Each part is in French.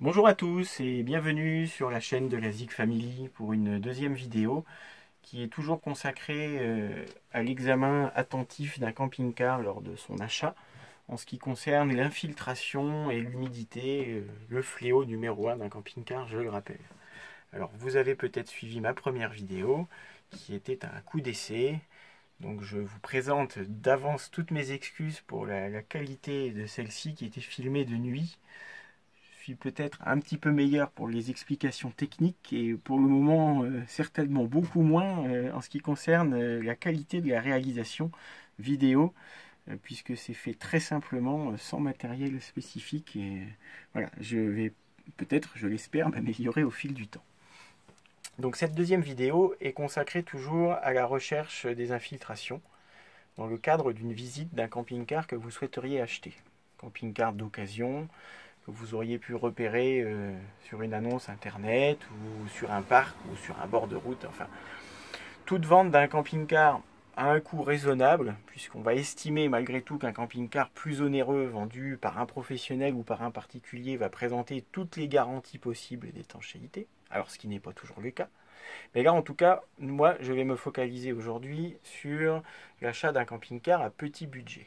Bonjour à tous et bienvenue sur la chaîne de la Zig Family pour une deuxième vidéo qui est toujours consacrée à l'examen attentif d'un camping-car lors de son achat en ce qui concerne l'infiltration et l'humidité, le fléau numéro 1 d'un camping-car, je le rappelle. Alors vous avez peut-être suivi ma première vidéo qui était un coup d'essai. Donc je vous présente d'avance toutes mes excuses pour la qualité de celle-ci qui était filmée de nuit. Je suis peut-être un petit peu meilleur pour les explications techniques et pour le moment certainement beaucoup moins en ce qui concerne la qualité de la réalisation vidéo puisque c'est fait très simplement sans matériel spécifique et voilà, je vais peut-être, je l'espère, m'améliorer au fil du temps. Donc cette deuxième vidéo est consacrée toujours à la recherche des infiltrations dans le cadre d'une visite d'un camping-car que vous souhaiteriez acheter. Camping-car d'occasion, que vous auriez pu repérer sur une annonce internet ou sur un parc ou sur un bord de route. Enfin, toute vente d'un camping-car à un coût raisonnable, puisqu'on va estimer malgré tout qu'un camping-car plus onéreux vendu par un professionnel ou par un particulier va présenter toutes les garanties possibles d'étanchéité, alors ce qui n'est pas toujours le cas. Mais là, en tout cas, moi, je vais me focaliser aujourd'hui sur l'achat d'un camping-car à petit budget.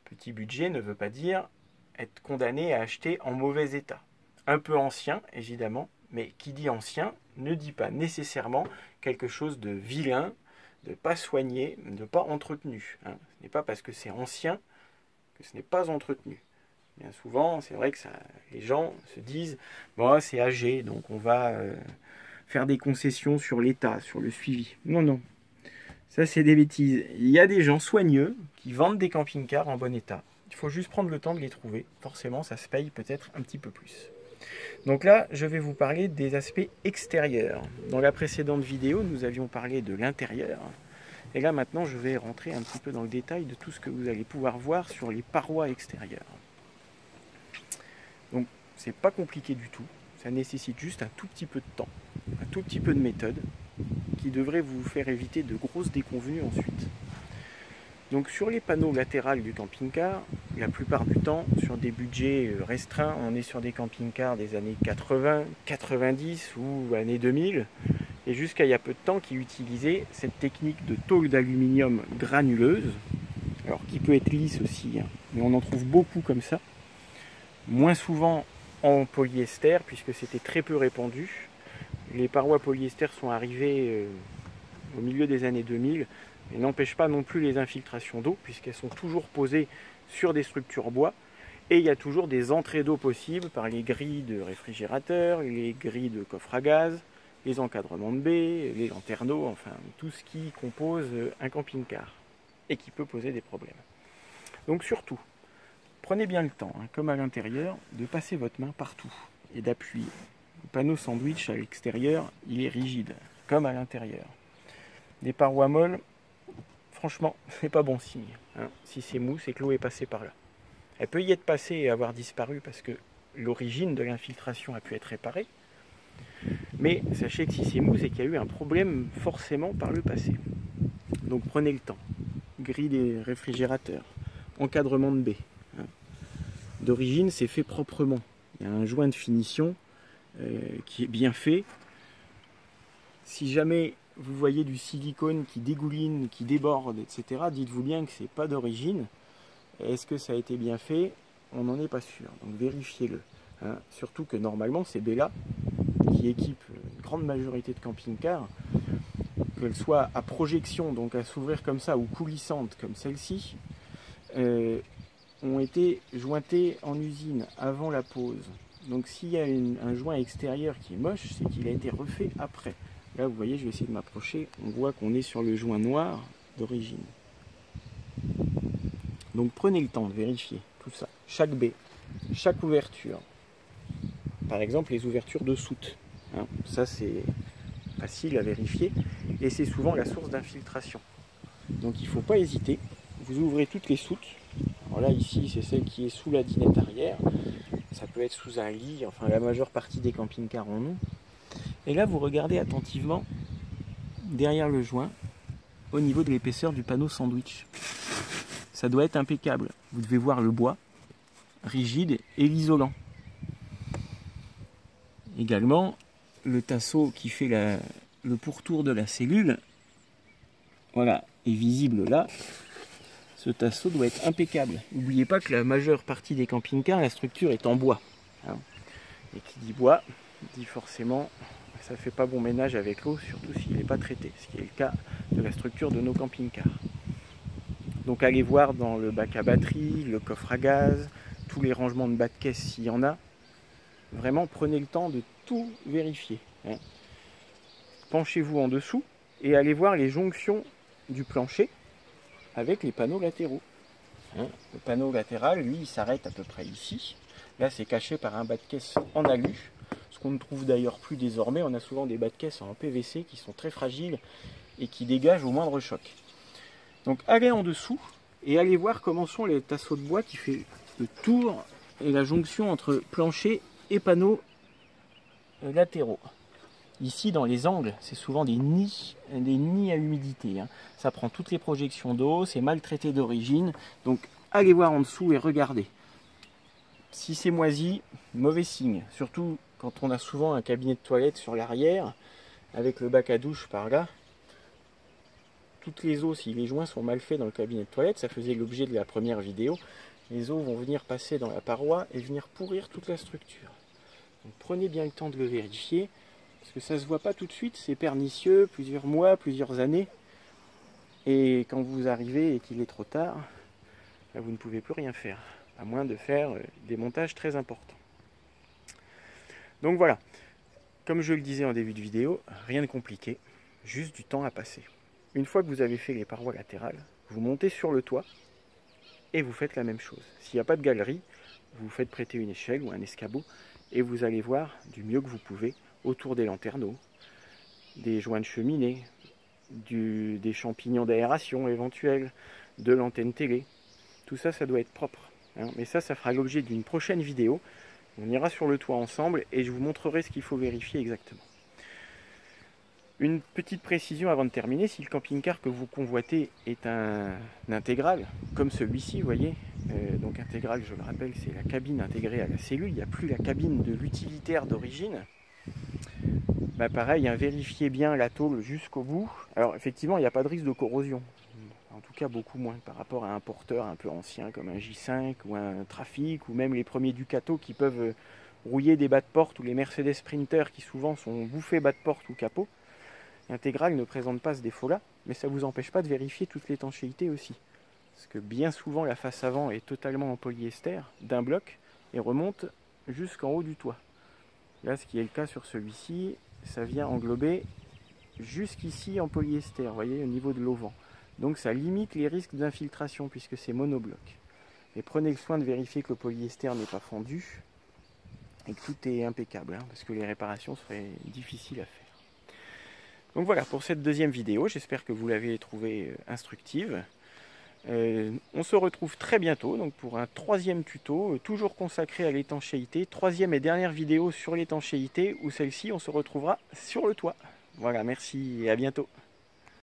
Petit budget ne veut pas dire être condamné à acheter en mauvais état. Un peu ancien, évidemment, mais qui dit ancien ne dit pas nécessairement quelque chose de vilain, de pas soigné, de pas entretenu. Ce n'est pas parce que c'est ancien que ce n'est pas entretenu. Bien souvent, c'est vrai que les gens se disent bon, c'est âgé, donc on va faire des concessions sur l'état, sur le suivi. Non, non. Ça, c'est des bêtises. Il y a des gens soigneux qui vendent des camping-cars en bon état. Il faut juste prendre le temps de les trouver. Forcément, ça se paye peut-être un petit peu plus. Donc là, je vais vous parler des aspects extérieurs. Dans la précédente vidéo, nous avions parlé de l'intérieur. Et là, maintenant, je vais rentrer un petit peu dans le détail de tout ce que vous allez pouvoir voir sur les parois extérieures. Donc, c'est pas compliqué du tout. Ça nécessite juste un tout petit peu de temps, un tout petit peu de méthode, qui devrait vous faire éviter de grosses déconvenues ensuite. Donc sur les panneaux latéraux du camping-car, la plupart du temps, sur des budgets restreints, on est sur des camping-cars des années 80, 90 ou années 2000, et jusqu'à il y a peu de temps qui utilisaient cette technique de tôle d'aluminium granuleuse, alors qui peut être lisse aussi, mais on en trouve beaucoup comme ça, moins souvent en polyester puisque c'était très peu répandu. Les parois polyester sont arrivées au milieu des années 2000 et n'empêchent pas non plus les infiltrations d'eau puisqu'elles sont toujours posées sur des structures bois et il y a toujours des entrées d'eau possibles par les grilles de réfrigérateur, les grilles de coffre à gaz, les encadrements de baies, les lanterneaux, enfin tout ce qui compose un camping-car et qui peut poser des problèmes. Donc surtout, prenez bien le temps, comme à l'intérieur, de passer votre main partout et d'appuyer. Le panneau sandwich à l'extérieur, il est rigide, comme à l'intérieur. Des parois molles, franchement, c'est pas bon signe. Si c'est mou, c'est que l'eau est passée par là. Elle peut y être passée et avoir disparu parce que l'origine de l'infiltration a pu être réparée. Mais sachez que si c'est mou, c'est qu'il y a eu un problème forcément par le passé. Donc prenez le temps. Grille des réfrigérateurs, encadrement de baies. D'origine, c'est fait proprement. Il y a un joint de finition qui est bien fait. Si jamais vous voyez du silicone qui dégouline, qui déborde, etc., dites-vous bien que c'est pas d'origine. Est-ce que ça a été bien fait? On n'en est pas sûr, donc vérifiez-le. Surtout que normalement, ces baies-là, qui équipent une grande majorité de camping-cars, qu'elles soient à projection, donc à s'ouvrir comme ça, ou coulissantes comme celle-ci, ont été jointées en usine avant la pose. Donc s'il y a un joint extérieur qui est moche, c'est qu'il a été refait après. Là, vous voyez, je vais essayer de m'approcher. On voit qu'on est sur le joint noir d'origine. Donc prenez le temps de vérifier tout ça. Chaque baie, chaque ouverture. Par exemple, les ouvertures de soute. Ça, c'est facile à vérifier. Et c'est souvent la source d'infiltration. Donc il ne faut pas hésiter. Vous ouvrez toutes les soutes. Alors là, ici, c'est celle qui est sous la dinette arrière. Ça peut être sous un lit. Enfin, la majeure partie des camping-cars en ont. Et là, vous regardez attentivement derrière le joint, au niveau de l'épaisseur du panneau sandwich. Ça doit être impeccable. Vous devez voir le bois, rigide, et l'isolant. Également, le tasseau qui fait le pourtour de la cellule, voilà, est visible là. Ce tasseau doit être impeccable. N'oubliez pas que la majeure partie des camping-cars, la structure est en bois. Hein. Et qui dit bois, dit forcément, ça ne fait pas bon ménage avec l'eau, surtout s'il n'est pas traité, ce qui est le cas de la structure de nos camping-cars. Donc allez voir dans le bac à batterie, le coffre à gaz, tous les rangements de bas de caisse s'il y en a. Vraiment, prenez le temps de tout vérifier. Hein. Penchez-vous en dessous et allez voir les jonctions du plancher avec les panneaux latéraux. Hein. Le panneau latéral, lui, il s'arrête à peu près ici. Là, c'est caché par un bas de caisse en alu, ce qu'on ne trouve d'ailleurs plus désormais. On a souvent des bas de caisse en PVC qui sont très fragiles et qui dégagent au moindre choc. Donc allez en dessous et allez voir comment sont les tasseaux de bois qui fait le tour et la jonction entre plancher et panneaux latéraux. Ici, dans les angles, c'est souvent des nids à humidité. Hein. Ça prend toutes les projections d'eau, c'est maltraité d'origine. Donc, allez voir en dessous et regardez. Si c'est moisi, mauvais signe. Surtout quand on a souvent un cabinet de toilette sur l'arrière, avec le bac à douche par là. Toutes les eaux, si les joints sont mal faits dans le cabinet de toilette, ça faisait l'objet de la première vidéo, les eaux vont venir passer dans la paroi et venir pourrir toute la structure. Donc, prenez bien le temps de le vérifier. Parce que ça ne se voit pas tout de suite, c'est pernicieux, plusieurs mois, plusieurs années. Et quand vous arrivez et qu'il est trop tard, là, vous ne pouvez plus rien faire, à moins de faire des montages très importants. Donc voilà, comme je le disais en début de vidéo, rien de compliqué, juste du temps à passer. Une fois que vous avez fait les parois latérales, vous montez sur le toit et vous faites la même chose. S'il n'y a pas de galerie, vous faites prêter une échelle ou un escabeau et vous allez voir du mieux que vous pouvez autour des lanterneaux, des joints de cheminée, des champignons d'aération éventuels, de l'antenne télé. Tout ça, ça doit être propre. Hein. Mais ça fera l'objet d'une prochaine vidéo. On ira sur le toit ensemble et je vous montrerai ce qu'il faut vérifier exactement. Une petite précision avant de terminer, si le camping-car que vous convoitez est un intégral, comme celui-ci, vous voyez, donc intégral, je le rappelle, c'est la cabine intégrée à la cellule, il n'y a plus la cabine de l'utilitaire d'origine. Bah pareil, hein, vérifiez bien la tôle jusqu'au bout. Alors effectivement, il n'y a pas de risque de corrosion. En tout cas, beaucoup moins par rapport à un porteur un peu ancien comme un J5 ou un Trafic ou même les premiers Ducato qui peuvent rouiller des bas de porte ou les Mercedes Sprinter qui souvent sont bouffés bas de porte ou capot. L'intégral ne présente pas ce défaut-là, mais ça ne vous empêche pas de vérifier toute l'étanchéité aussi. Parce que bien souvent, la face avant est totalement en polyester d'un bloc et remonte jusqu'en haut du toit. Là, ce qui est le cas sur celui-ci, ça vient englober jusqu'ici en polyester, vous voyez, au niveau de l'auvent. Donc ça limite les risques d'infiltration puisque c'est monobloc. Mais prenez le soin de vérifier que le polyester n'est pas fondu et que tout est impeccable, hein, parce que les réparations seraient difficiles à faire. Donc voilà pour cette deuxième vidéo, j'espère que vous l'avez trouvée instructive. On se retrouve très bientôt donc pour un troisième tuto, toujours consacré à l'étanchéité. Troisième et dernière vidéo sur l'étanchéité, où celle-ci on se retrouvera sur le toit. Voilà, merci et à bientôt.